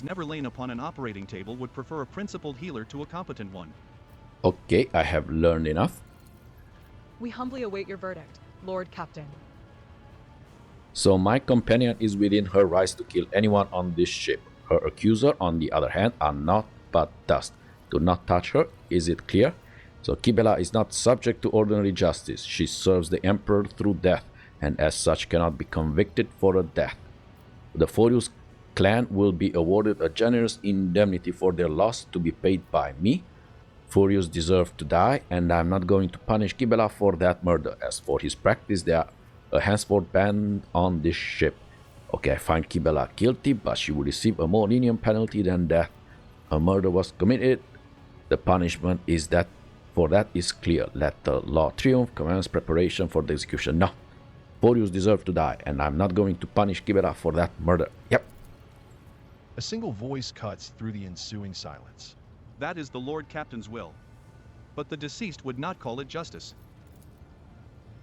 never lain upon an operating table would prefer a principled healer to a competent one. Okay, I have learned enough. We humbly await your verdict, Lord Captain. So my companion is within her rights to kill anyone on this ship. Her accuser, on the other hand, are not but dust. Do not touch her, is it clear? So Kibellah is not subject to ordinary justice. She serves the Emperor through death, and as such cannot be convicted for a death. The Furious clan will be awarded a generous indemnity for their loss to be paid by me. Furious deserve to die, and I am not going to punish Kibellah for that murder. As for his practice, they are henceforth banned on this ship. Okay, I find Kibellah guilty, but she will receive a more lenient penalty than death. A murder was committed. The punishment is that for that is clear. Let the law triumph. Commence preparation for the execution. No, Furious deserve to die, and I'm not going to punish Kibellah for that murder. Yep. A single voice cuts through the ensuing silence. That is the Lord Captain's will. But the deceased would not call it justice.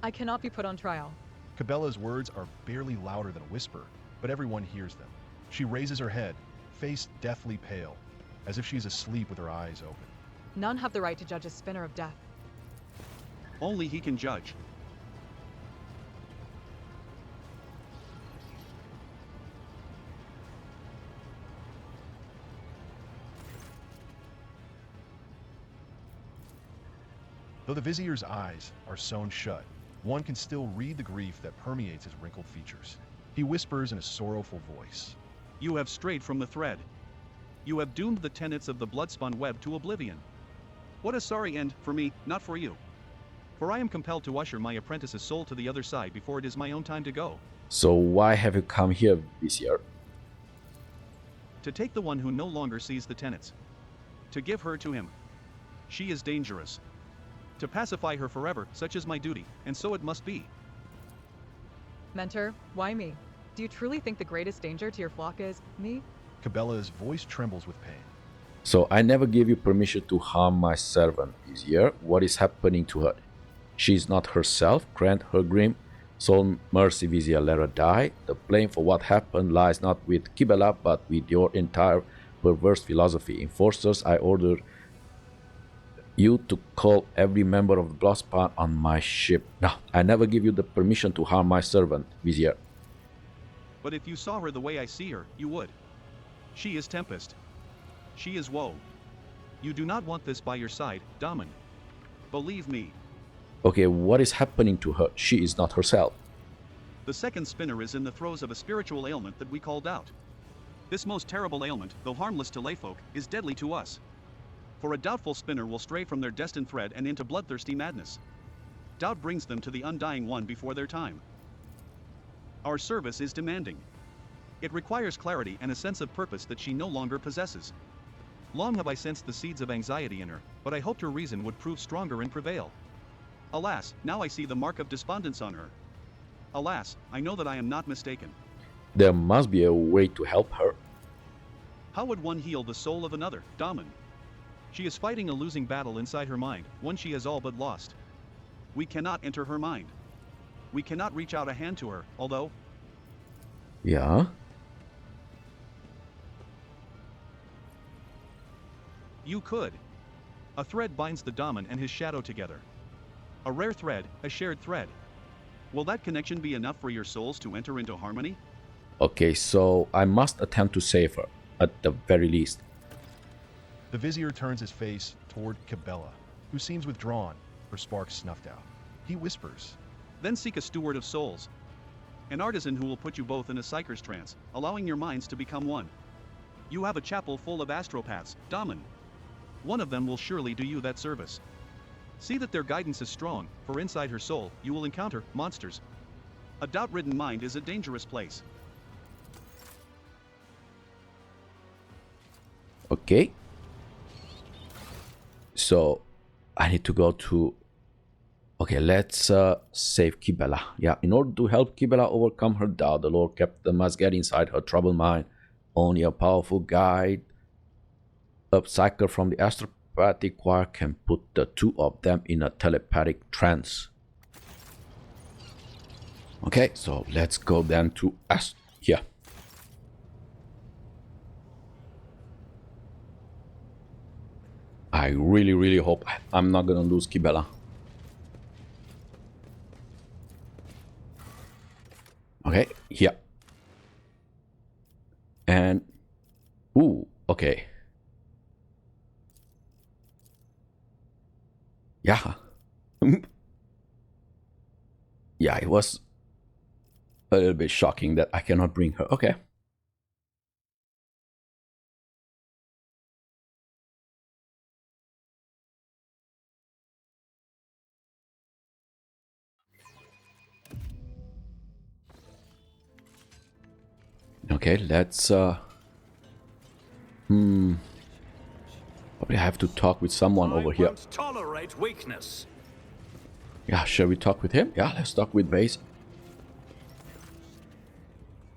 I cannot be put on trial. Kibellah's words are barely louder than a whisper, but everyone hears them. She raises her head, face deathly pale, as if she's asleep with her eyes open. None have the right to judge a spinner of death. Only he can judge. Though the Vizier's eyes are sewn shut, one can still read the grief that permeates his wrinkled features. He whispers in a sorrowful voice. You have strayed from the thread. You have doomed the tenets of the Bloodspun Web to oblivion. What a sorry end, for me, not for you. For I am compelled to usher my apprentice's soul to the other side before it is my own time to go. So why have you come here, Vizsier? To take the one who no longer sees the tenets. To give her to him. She is dangerous. To pacify her forever, such is my duty, and so it must be. Mentor, why me? Do you truly think the greatest danger to your flock is me? Kibellah's voice trembles with pain. So I never gave you permission to harm my servant, Vizsier. What is happening to her? She is not herself. Grant her grim soul mercy, Vizsier. Let her die. The blame for what happened lies not with Kibellah, but with your entire perverse philosophy. Enforcers, I order you to call every member of the Bloodspun on my ship. No, I never give you the permission to harm my servant, Vizsier. But if you saw her the way I see her, you would. She is Tempest. She is woe. You do not want this by your side, Daman. Believe me. Okay, what is happening to her? She is not herself. The second spinner is in the throes of a spiritual ailment that we called doubt. This most terrible ailment, though harmless to layfolk, is deadly to us. For a doubtful spinner will stray from their destined thread and into bloodthirsty madness. Doubt brings them to the undying one before their time. Our service is demanding. It requires clarity and a sense of purpose that she no longer possesses. Long have I sensed the seeds of anxiety in her, but I hoped her reason would prove stronger and prevail. Alas, now I see the mark of despondence on her. Alas, I know that I am not mistaken. There must be a way to help her. How would one heal the soul of another, Daman? She is fighting a losing battle inside her mind, one she has all but lost. We cannot enter her mind. We cannot reach out a hand to her, although... Yeah? You could. A thread binds the Daman and his shadow together. A rare thread, a shared thread. Will that connection be enough for your souls to enter into harmony? Okay, so I must attempt to save her, at the very least. The Vizier turns his face toward Kibellah, who seems withdrawn, her spark snuffed out. He whispers. Then seek a steward of souls. An artisan who will put you both in a psycher's trance, allowing your minds to become one. You have a chapel full of astropaths, Daman. One of them will surely do you that service. See that their guidance is strong, for inside her soul, you will encounter monsters. A doubt-ridden mind is a dangerous place. Okay. So, I need to go to... Okay, let's save Kibellah. Yeah, in order to help Kibellah overcome her doubt, the Lord Captain must get inside her troubled mind. Only a powerful guide, a psyker from the astropathic choir, can put the two of them in a telepathic trance. Okay, so let's go then to here. I really, really hope I'm not gonna lose Kibellah. Okay, yeah. And... ooh, okay. Yeah. Yeah, it was a little bit shocking that I cannot bring her. Okay. Okay, let's probably have to talk with someone over here. Won't tolerate weakness. Yeah, shall we talk with him? Yeah, let's talk with Vase.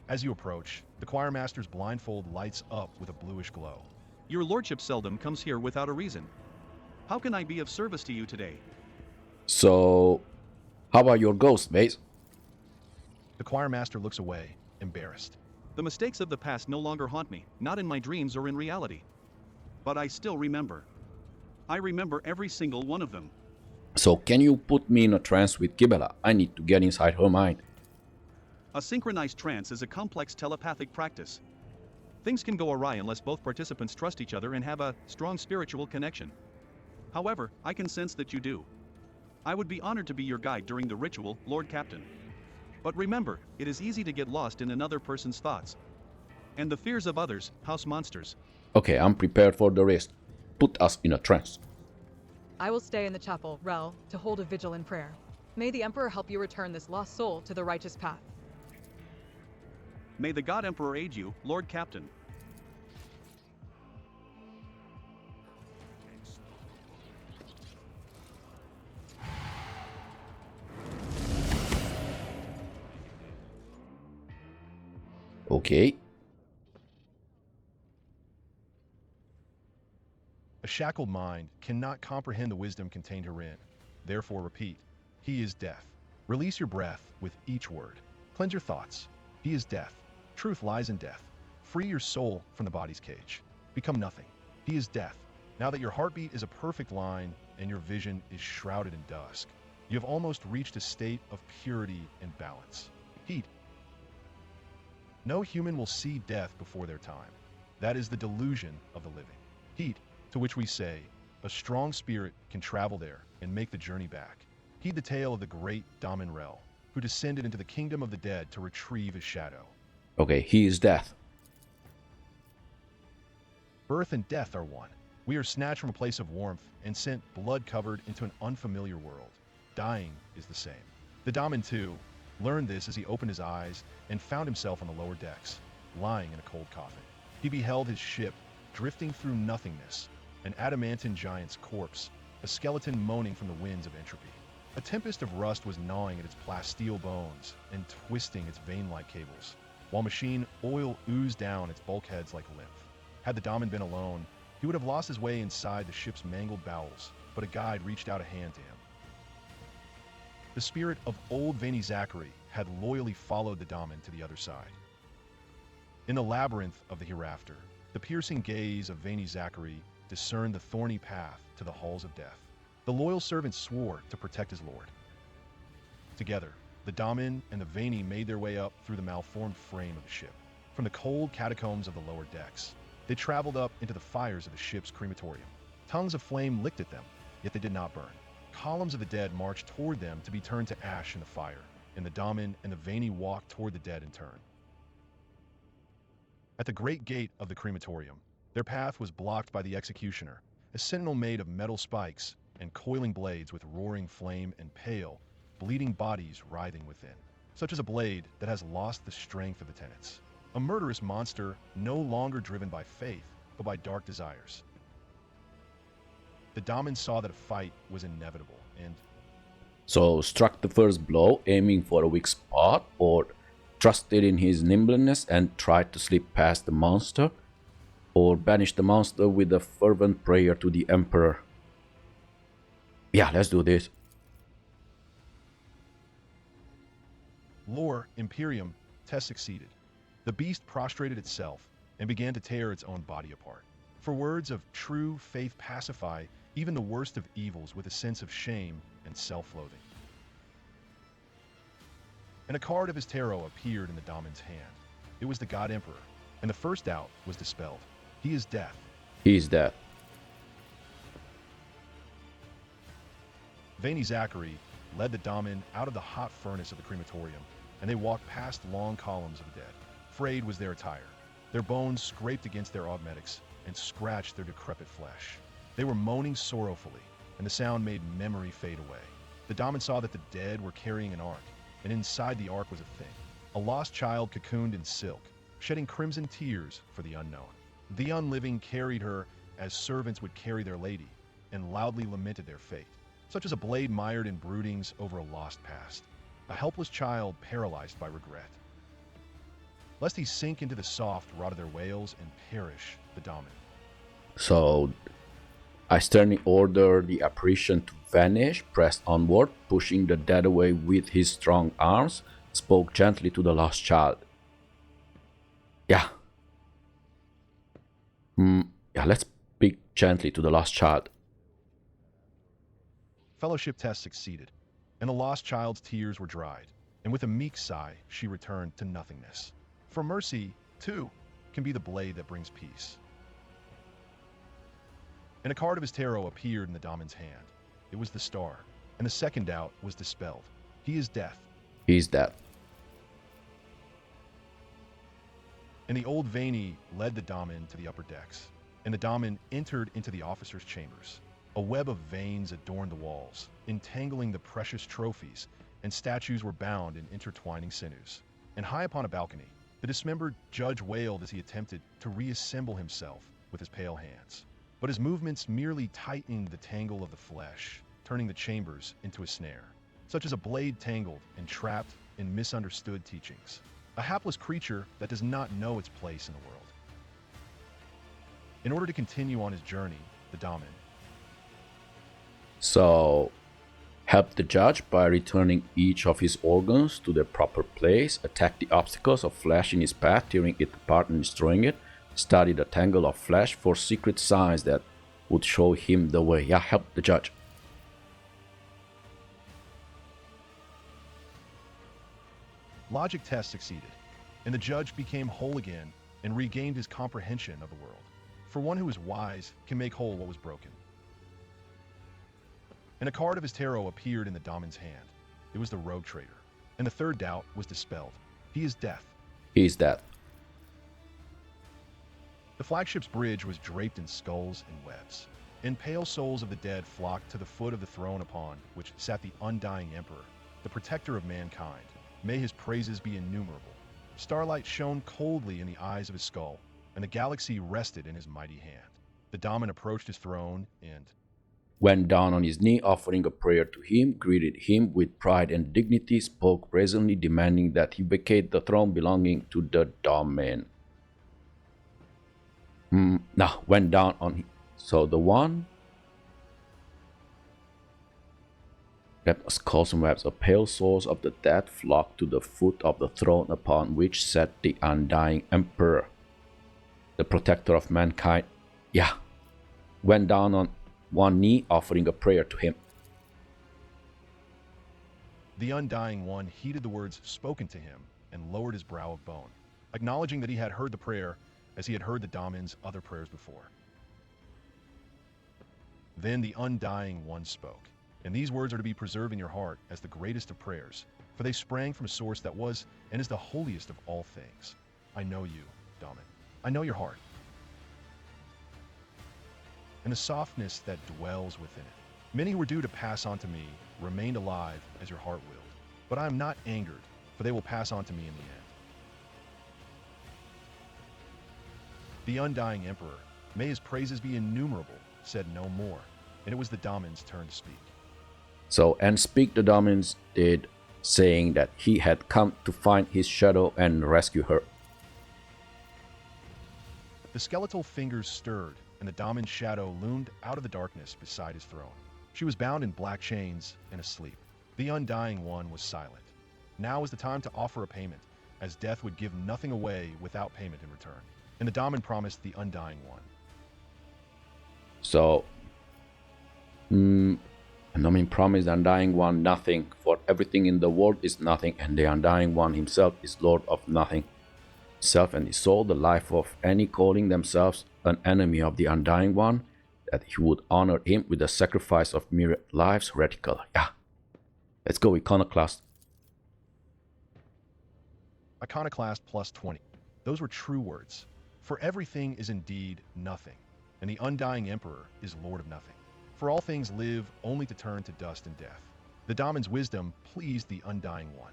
As you approach, the choir master's blindfold lights up with a bluish glow. Your lordship seldom comes here without a reason. How can I be of service to you today? So, how about your ghost, Vase? The choir master looks away, embarrassed. The mistakes of the past no longer haunt me, not in my dreams or in reality. But I still remember. I remember every single one of them. So can you put me in a trance with Kibellah? I need to get inside her mind. A synchronized trance is a complex telepathic practice. Things can go awry unless both participants trust each other and have a strong spiritual connection. However, I can sense that you do. I would be honored to be your guide during the ritual, Lord Captain. But remember, it is easy to get lost in another person's thoughts. And the fears of others, house monsters. Okay, I'm prepared for the risk. Put us in a trance. I will stay in the chapel, Rel, to hold a vigil in prayer. May the Emperor help you return this lost soul to the righteous path. May the God Emperor aid you, Lord Captain. Okay. A shackled mind cannot comprehend the wisdom contained herein. Therefore repeat, He is death. Release your breath with each word. Cleanse your thoughts. He is death. Truth lies in death. Free your soul from the body's cage. Become nothing. He is death. Now that your heartbeat is a perfect line and your vision is shrouded in dusk, you have almost reached a state of purity and balance. Heat. No human will see death before their time. That is the delusion of the living. Heat, to which we say, a strong spirit can travel there and make the journey back. Heed the tale of the great Damin Rel, who descended into the kingdom of the dead to retrieve his shadow. Okay, he is death. Birth and death are one. We are snatched from a place of warmth and sent blood-covered into an unfamiliar world. Dying is the same. The Damin, too, learned this as he opened his eyes and found himself on the lower decks, lying in a cold coffin. He beheld his ship drifting through nothingness, an adamantine giant's corpse, a skeleton moaning from the winds of entropy. A tempest of rust was gnawing at its plasteel bones and twisting its vein-like cables, while machine oil oozed down its bulkheads like lymph. Had the Damin been alone, he would have lost his way inside the ship's mangled bowels, but a guide reached out a hand to him. The spirit of old Veni Zachary had loyally followed the Damin to the other side. In the labyrinth of the hereafter, the piercing gaze of Veni Zachary discerned the thorny path to the halls of death. The loyal servant swore to protect his lord. Together, the Damin and the Veni made their way up through the malformed frame of the ship. From the cold catacombs of the lower decks, they traveled up into the fires of the ship's crematorium. Tongues of flame licked at them, yet they did not burn. Columns of the dead marched toward them to be turned to ash in the fire, and the Damin and the Veni walked toward the dead in turn. At the great gate of the crematorium, their path was blocked by the executioner, a sentinel made of metal spikes and coiling blades with roaring flame and pale, bleeding bodies writhing within, such as a blade that has lost the strength of the tenets. A murderous monster no longer driven by faith, but by dark desires. The Damin saw that a fight was inevitable, and So struck the first blow, aiming for a weak spot, or trusted in his nimbleness and tried to slip past the monster, or banished the monster with a fervent prayer to the Emperor. Yeah, let's do this. Lore Imperium test succeeded. The beast prostrated itself and began to tear its own body apart. For words of true faith pacify even the worst of evils with a sense of shame and self-loathing. And a card of his tarot appeared in the Damon's hand. It was the God Emperor, and the first doubt was dispelled. He is death. He is dead. Vani Zachary led the Daman out of the hot furnace of the crematorium, and they walked past long columns of the dead. Frayed was their attire. Their bones scraped against their augmetics and scratched their decrepit flesh. They were moaning sorrowfully, and the sound made memory fade away. The Daman saw that the dead were carrying an ark, and inside the ark was a thing. A lost child cocooned in silk, shedding crimson tears for the unknown. The unliving carried her as servants would carry their lady, and loudly lamented their fate, such as a blade mired in broodings over a lost past, a helpless child paralyzed by regret. Lest he sink into the soft rot of their wails and perish, the Daman. So I sternly ordered the apparition to vanish, pressed onward, pushing the dead away with his strong arms, spoke gently to the lost child. Yeah, let's speak gently to the lost child. Fellowship test succeeded, and the lost child's tears were dried, and with a meek sigh, she returned to nothingness. For mercy, too, can be the blade that brings peace. And a card of his tarot appeared in the Damon's hand. It was the star, and the second doubt was dispelled. He is death. He is dead. And the old Vani led the Daman to the upper decks, and the Daman entered into the officers' chambers. A web of veins adorned the walls, entangling the precious trophies, and statues were bound in intertwining sinews. And high upon a balcony, the dismembered judge wailed as he attempted to reassemble himself with his pale hands. But his movements merely tightened the tangle of the flesh, turning the chambers into a snare, such as a blade tangled and trapped in misunderstood teachings. A hapless creature that does not know its place in the world. In order to continue on his journey, the Daman help the judge by returning each of his organs to their proper place, attack the obstacles of flesh in his path, tearing it apart and destroying it, study the tangle of flesh for secret signs that would show him the way. Yeah, help the judge. Logic test succeeded, and the judge became whole again and regained his comprehension of the world. For one who is wise can make whole what was broken. And a card of his tarot appeared in the Daman's hand. It was the rogue trader, and the third doubt was dispelled. He is death. He is dead. The flagship's bridge was draped in skulls and webs, and pale souls of the dead flocked to the foot of the throne upon which sat the Undying Emperor, the protector of mankind. May his praises be innumerable. Starlight shone coldly in the eyes of his skull, and the galaxy rested in his mighty hand. The Daman approached his throne and went down on his knee, offering a prayer to him, greeted him with pride and dignity, spoke brazenly, demanding that he vacate the throne belonging to the Daman. Went down on him. So the one that skulls and webs, a pale souls of the dead flocked to the foot of the throne upon which sat the Undying Emperor, the protector of mankind. Went down on one knee, offering a prayer to him. The Undying One heeded the words spoken to him and lowered his brow of bone, acknowledging that he had heard the prayer as he had heard the Daman's other prayers before. Then the Undying One spoke, and these words are to be preserved in your heart as the greatest of prayers, for they sprang from a source that was and is the holiest of all things. I know you, Daman. I know your heart, and the softness that dwells within it. Many who were due to pass on to me remained alive as your heart willed, but I am not angered, for they will pass on to me in the end. The Undying Emperor, may his praises be innumerable, said no more, and it was the Daman's turn to speak. And speak the Daman's did, saying that he had come to find his shadow and rescue her. The skeletal fingers stirred, and the Daman's shadow loomed out of the darkness beside his throne. She was bound in black chains and asleep. The Undying One was silent. Now was the time to offer a payment, as death would give nothing away without payment in return. And the Daman promised the Undying One. So, Nomin promised the Undying One nothing, for everything in the world is nothing, and the Undying One himself is Lord of nothing. Self and his soul, the life of any calling themselves an enemy of the Undying One, that he would honor him with the sacrifice of myriad lives, radical. Yeah. Let's go, Iconoclast. Iconoclast plus 20. Those were true words. For everything is indeed nothing, and the Undying Emperor is Lord of nothing. For all things live only to turn to dust and death. The Damon's wisdom pleased the Undying One.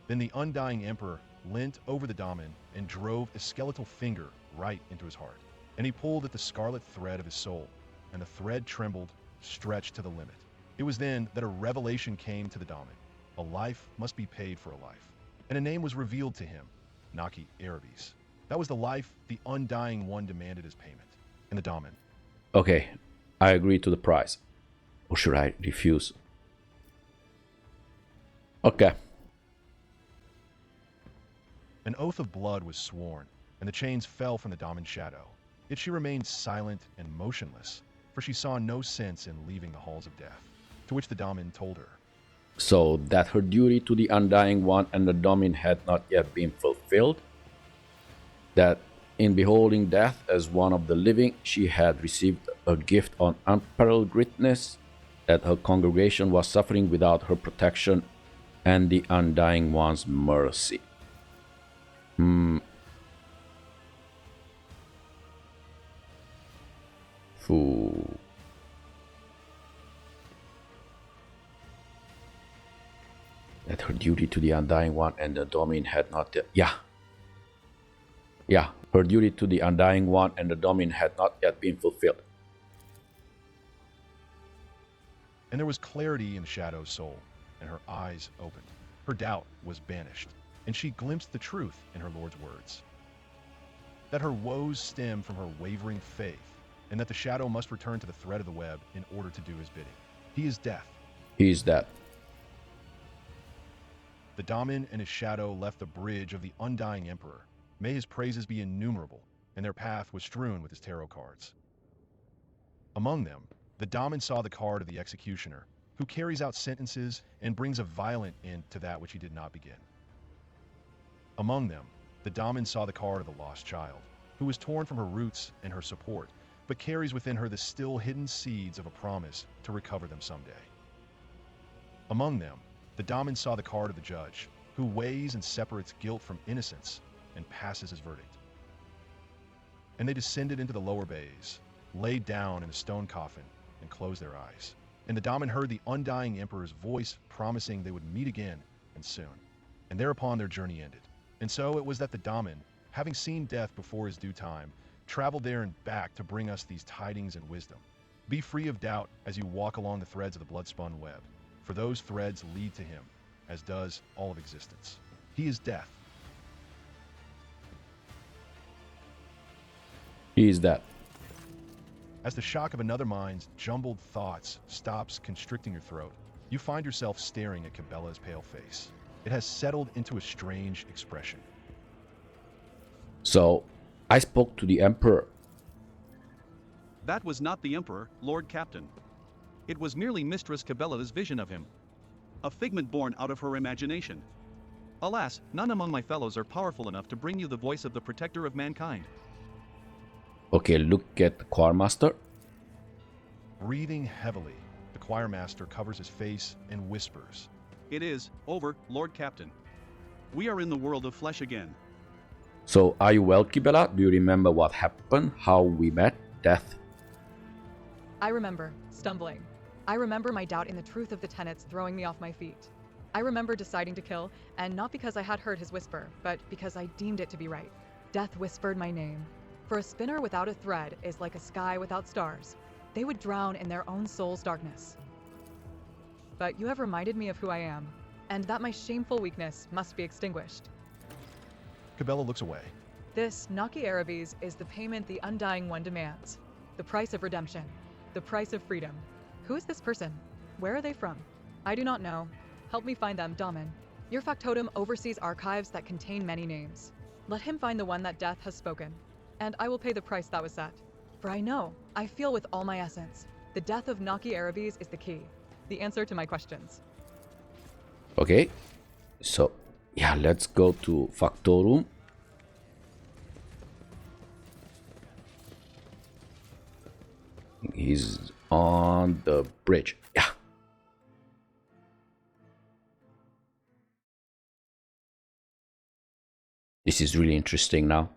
Then the Undying Emperor leant over the Damon and drove a skeletal finger right into his heart. And he pulled at the scarlet thread of his soul, and the thread trembled, stretched to the limit. It was then that a revelation came to the Daman. A life must be paid for a life. And a name was revealed to him, Naaki Erebis. That was the life the Undying One demanded as payment. And the Daman. Okay, I agree to the price. Or should I refuse? Okay. An oath of blood was sworn, and the chains fell from the Daman's shadow. Yet she remained silent and motionless, for she saw no sense in leaving the halls of death. To which the Daman told her. So that her duty to the Undying One and the Domin had not yet been fulfilled? That in beholding death as one of the living, she had received a gift on unparalleled greatness? That her congregation was suffering without her protection and the Undying One's mercy? Ooh. That her duty to the Undying One and the Domin had not yet... Yeah, her duty to the Undying One and the Domin had not yet been fulfilled. And there was clarity in the Shadow's soul, and her eyes opened. Her doubt was banished, and she glimpsed the truth in her Lord's words. That her woes stem from her wavering faith, and that the Shadow must return to the thread of the web in order to do his bidding. He is death. He is death. The Daman and his Shadow left the bridge of the Undying Emperor. May his praises be innumerable, and their path was strewn with his tarot cards. Among them, the Daman saw the card of the Executioner, who carries out sentences and brings a violent end to that which he did not begin. Among them, the Daman saw the card of the Lost Child, who was torn from her roots and her support, but carries within her the still hidden seeds of a promise to recover them someday. Among them, the Daman saw the card of the Judge, who weighs and separates guilt from innocence and passes his verdict. And they descended into the lower bays, laid down in a stone coffin, and closed their eyes. And the Daman heard the Undying Emperor's voice promising they would meet again and soon. And thereupon their journey ended. And so it was that the Daman, having seen death before his due time, traveled there and back to bring us these tidings and wisdom. Be free of doubt as you walk along the threads of the Bloodspun Web, for those threads lead to him, as does all of existence. He is death. He is death. As the shock of another mind's jumbled thoughts stops constricting your throat, you find yourself staring at Kibellah's pale face. It has settled into a strange expression. So, I spoke to the Emperor. That was not the Emperor, Lord Captain. It was merely Mistress Kibellah's vision of him. A figment born out of her imagination. Alas, none among my fellows are powerful enough to bring you the voice of the protector of mankind. Okay, look at the choir master. Breathing heavily, the choir master covers his face and whispers. It is over, Lord Captain. We are in the world of flesh again. So, are you well, Kibellah? Do you remember what happened? How we met? Death? I remember, stumbling. I remember my doubt in the truth of the tenets throwing me off my feet. I remember deciding to kill, and not because I had heard his whisper, but because I deemed it to be right. Death whispered my name. For a spinner without a thread is like a sky without stars. They would drown in their own soul's darkness. But you have reminded me of who I am, and that my shameful weakness must be extinguished. Kibellah looks away. This Naaki Erebis is the payment the Undying One demands. The price of redemption. The price of freedom. Who is this person? Where are they from? I do not know. Help me find them, Daman. Your factotum oversees archives that contain many names. Let him find the one that death has spoken, and I will pay the price that was set. For I know, I feel with all my essence, the death of Naaki Erebis is the key, the answer to my questions. Okay, so yeah, let's go to Factorum. He's on the bridge. Yeah. This is really interesting now.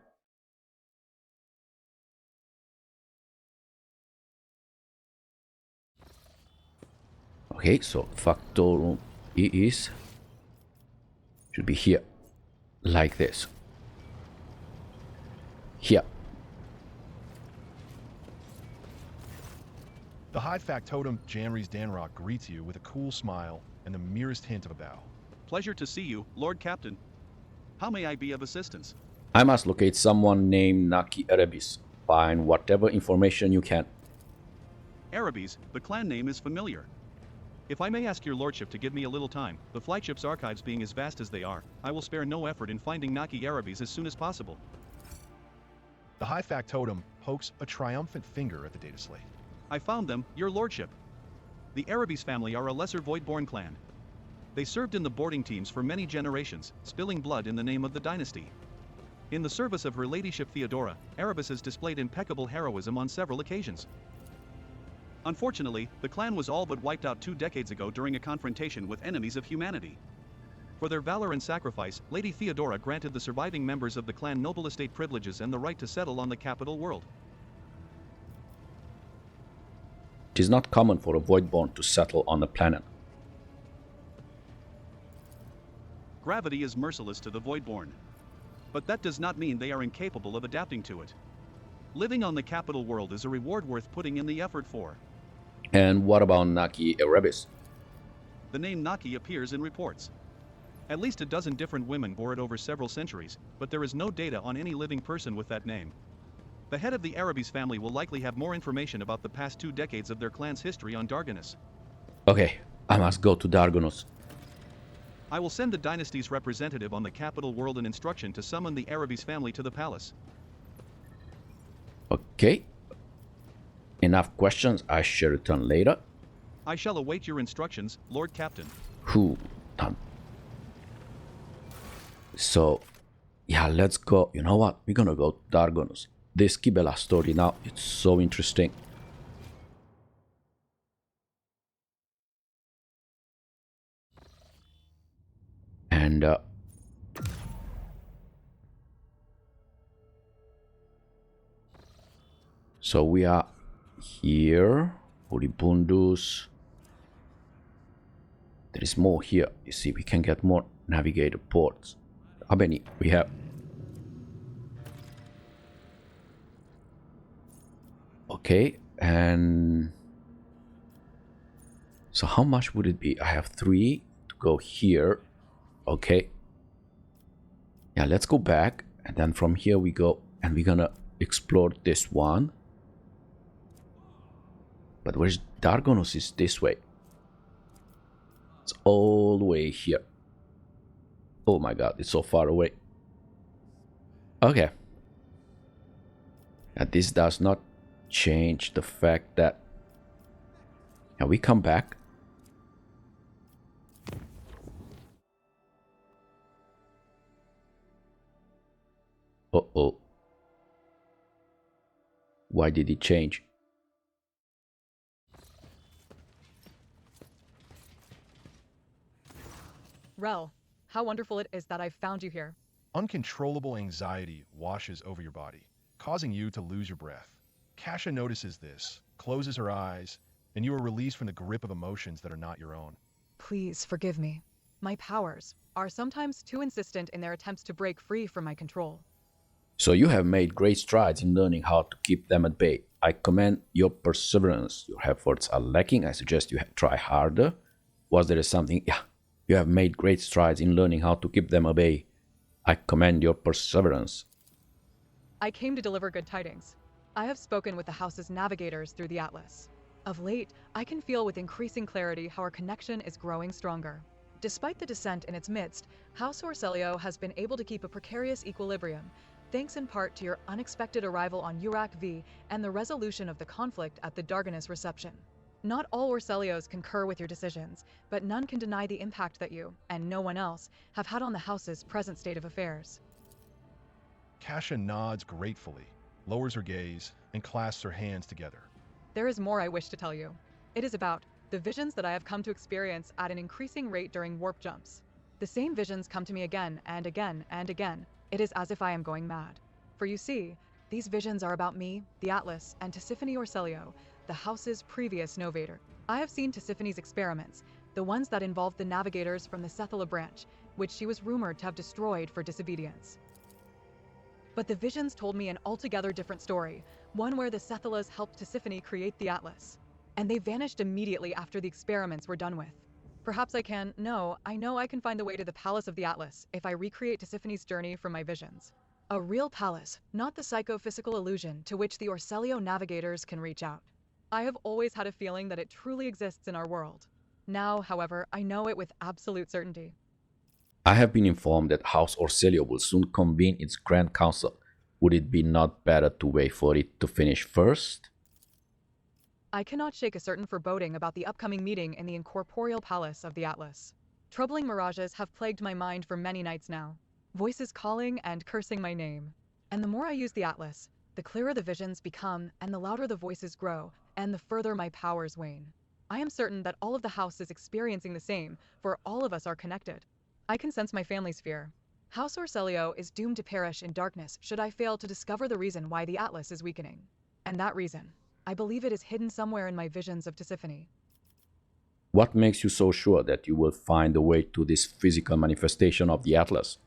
Okay, so Factorum should be here, like this. Here. The High Factotum Janrys Danrock greets you with a cool smile and the merest hint of a bow. Pleasure to see you, Lord Captain. How may I be of assistance? I must locate someone named Naaki Erebis. Find whatever information you can. Erebis, the clan name is familiar. If I may ask your lordship to give me a little time, the flagship's archives being as vast as they are, I will spare no effort in finding Naaki Erebis as soon as possible. The High Factotum pokes a triumphant finger at the data slate. I found them, your lordship. The Erebis family are a lesser voidborn clan. They served in the boarding teams for many generations, spilling blood in the name of the dynasty. In the service of her ladyship Theodora, Erebis has displayed impeccable heroism on several occasions. Unfortunately, the clan was all but wiped out 2 decades ago during a confrontation with enemies of humanity. For their valor and sacrifice, Lady Theodora granted the surviving members of the clan noble estate privileges and the right to settle on the capital world. It is not common for a voidborn to settle on a planet. Gravity is merciless to the voidborn. But that does not mean they are incapable of adapting to it. Living on the capital world is a reward worth putting in the effort for. And what about Naaki Erebis? The name Naaki appears in reports. At least a dozen different women bore it over several centuries, but there is no data on any living person with that name. The head of the Erebis family will likely have more information about the past 2 decades of their clan's history on Dargonus. Okay, I must go to Dargonus. I will send the dynasty's representative on the capital world an instruction to summon the Erebis family to the palace. Okay. Enough questions, I shall return later. I shall await your instructions, Lord Captain. Who done? So, yeah, let's go. You know what? We're gonna go to Dargonus. This Kibellah story now, it's so interesting. And so we are here, Oribundus. There is more here. You see, we can get more navigator ports. How many we have? Okay, and so how much would it be? I have 3 to go here. Okay. Yeah, let's go back, and then from here we go, and we're gonna explore this one. But where's Dargonus? Is this way. It's all the way here. Oh my god, it's so far away. Okay. And this does not change the fact that... Now we come back. Uh-oh. Why did it change? Rel, how wonderful it is that I've found you here. Uncontrollable anxiety washes over your body, causing you to lose your breath. Cassia notices this, closes her eyes, and you are released from the grip of emotions that are not your own. Please forgive me. My powers are sometimes too insistent in their attempts to break free from my control. So you have made great strides in learning how to keep them at bay. I commend your perseverance. Your efforts are lacking. I suggest you try harder. Was there something? Yeah, you have made great strides in learning how to keep them at bay. I commend your perseverance. I came to deliver good tidings. I have spoken with the House's navigators through the Atlas. Of late, I can feel with increasing clarity how our connection is growing stronger. Despite the dissent in its midst, House Orsellio has been able to keep a precarious equilibrium, thanks in part to your unexpected arrival on Urak V and the resolution of the conflict at the Darganus reception. Not all Orsellios concur with your decisions, but none can deny the impact that you, and no one else, have had on the house's present state of affairs. Cassia nods gratefully, lowers her gaze, and clasps her hands together. There is more I wish to tell you. It is about the visions that I have come to experience at an increasing rate during warp jumps. The same visions come to me again and again and again. It is as if I am going mad. For you see, these visions are about me, the Atlas, and Tisiphone Orsellio, the house's previous novator. I have seen Tisiphone's experiments, the ones that involved the navigators from the Sethala branch, which she was rumored to have destroyed for disobedience. But the visions told me an altogether different story, one where the Sethalas helped Tisiphone create the Atlas. And they vanished immediately after the experiments were done with. Perhaps I know I can find the way to the Palace of the Atlas if I recreate Tisiphone's journey from my visions. A real palace, not the psychophysical illusion to which the Orsellio navigators can reach out. I have always had a feeling that it truly exists in our world. Now, however, I know it with absolute certainty. I have been informed that House Orsellio will soon convene its Grand Council. Would it be not better to wait for it to finish first? I cannot shake a certain foreboding about the upcoming meeting in the incorporeal palace of the Atlas. Troubling mirages have plagued my mind for many nights now, voices calling and cursing my name. And the more I use the Atlas, the clearer the visions become and the louder the voices grow, and the further my powers wane. I am certain that all of the house is experiencing the same, for all of us are connected. I can sense my family's fear. House Orsellio is doomed to perish in darkness should I fail to discover the reason why the Atlas is weakening. And that reason, I believe it is hidden somewhere in my visions of Tisiphone. What makes you so sure that you will find a way to this physical manifestation of the Atlas?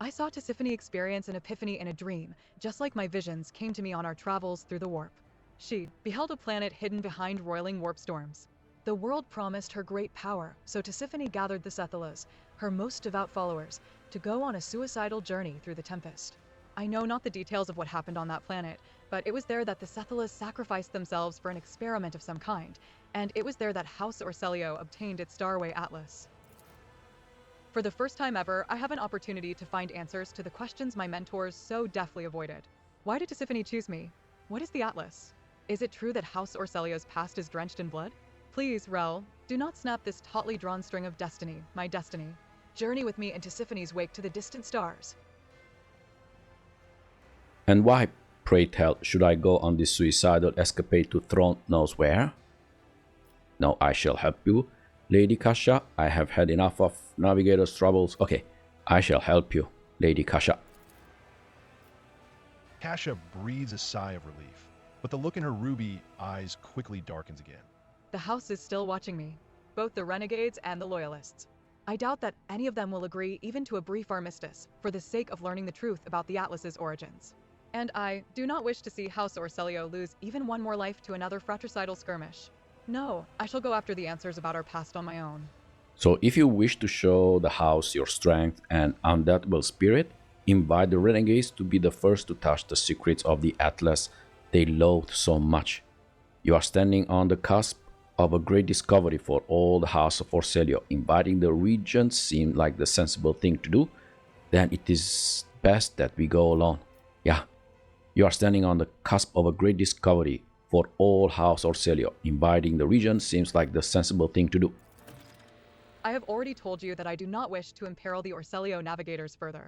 I saw Tisiphone experience an epiphany in a dream, just like my visions came to me on our travels through the warp. She beheld a planet hidden behind roiling warp storms. The world promised her great power, so Tisiphone gathered the Sethalas, her most devout followers, to go on a suicidal journey through the Tempest. I know not the details of what happened on that planet, but it was there that the Sethalas sacrificed themselves for an experiment of some kind, and it was there that House Orsellio obtained its Starway Atlas. For the first time ever, I have an opportunity to find answers to the questions my mentors so deftly avoided. Why did Tisiphone choose me? What is the Atlas? Is it true that House Orsellio's past is drenched in blood? Please, Rel, do not snap this tautly drawn string of destiny, my destiny. Journey with me in Tisiphone's wake to the distant stars. And why, pray tell, should I go on this suicidal escapade to Throne knows where? No, I shall help you, Lady Cassia. I have had enough of navigator's troubles. Okay, I shall help you, Lady Cassia. Cassia breathes a sigh of relief, but the look in her ruby eyes quickly darkens again. The house is still watching me, both the renegades and the loyalists. I doubt that any of them will agree even to a brief armistice, for the sake of learning the truth about the Atlas's origins. And I do not wish to see House Orsellio lose even one more life to another fratricidal skirmish. No, I shall go after the answers about our past on my own. So if you wish to show the house your strength and undoubtable spirit, invite the renegades to be the first to touch the secrets of the Atlas they loathe so much. You are standing on the cusp of a great discovery for all the House of Orsellio. Inviting the regents seemed like the sensible thing to do. Then it is best that we go alone. Yeah, you are standing on the cusp of a great discovery for all House Orsellio. Inviting the regents seems like the sensible thing to do. I have already told you that I do not wish to imperil the Orsellio navigators further.